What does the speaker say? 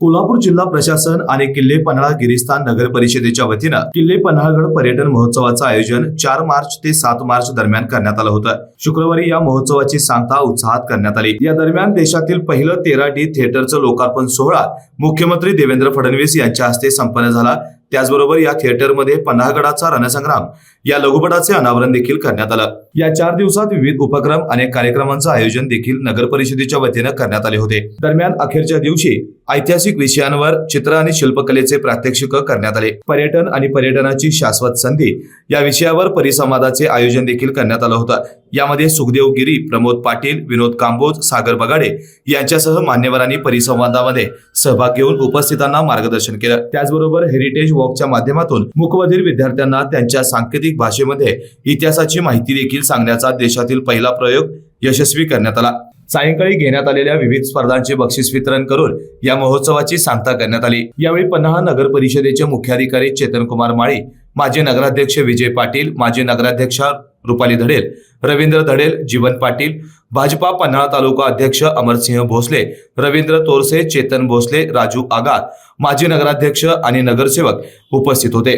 कोल्हापूर जिल्हा प्रशासन आणि किल्ले पन्हाळा गिरीस्थान नगर परिषदेच्या वतीनं किल्ले पन्हाळगड पर्यटन महोत्सवाचं आयोजन 4 मार्च ते 7 मार्च दरम्यान करण्यात आलं होतं। शुक्रवारी या महोत्सवाची सांगता उत्साहात करण्यात आली। या दरम्यान देशातील पहिलं 13D थिएटरचं लोकार्पण सोहळा मुख्यमंत्री देवेंद्र फडणवीस यांच्या हस्ते संपन्न झाला। त्याचबरोबर या थिएटरमध्ये पन्हाळगडाचा रणसंग्राम या लघुपटाचे अनावरण देखील करण्यात आलं। या 4 दिवसात विविध उपक्रम आणि कार्यक्रमांचं आयोजन देखील नगर परिषदेच्या वतीनं करण्यात आले होते। दरम्यान अखेरच्या दिवशी ऐतिहासिक विषयांवर चित्र आणि शिल्पकलेचे प्रात्यक्षिक करण्यात आले। पर्यटन आणि पर्यटनाची शाश्वत संधी या विषयावर परिसंवादाचे आयोजन देखील करण्यात आलं होतं। यामध्ये सुखदेव गिरी, प्रमोद पाटील, विनोद कांबोज, सागर बगाडे यांच्यासह मान्यवरांनी परिसंवादामध्ये सहभाग घेऊन उपस्थितांना मार्गदर्शन केलं। त्याचबरोबर हेरिटेज वॉकच्या माध्यमातून मूकबधिर विद्यार्थ्यांना त्यांच्या सांकेतिक भाषेमध्ये इतिहासाची माहिती देखील सांगण्याचा देशातील पहिला प्रयोग यशस्वी करण्यात आला। सायंकाळी घेण्यात आलेल्या विविध स्पर्धांचे बक्षीस वितरण करून या महोत्सवाची सांगता करण्यात आली। यावेळी पन्हाळा नगर परिषदेचे मुख्याधिकारी चेतन कुमार माळी, माजी नगराध्यक्ष विजय पाटील, माजी नगराध्यक्षा रुपाली धडेल, रवींद्र धडेल, जीवन पाटील, भाजपा पन्हाळा तालुका अध्यक्ष अमरसिंह भोसले, रवींद्र तोरसे, चेतन भोसले, राजू आगार, माजी नगराध्यक्ष आणि नगरसेवक उपस्थित होते।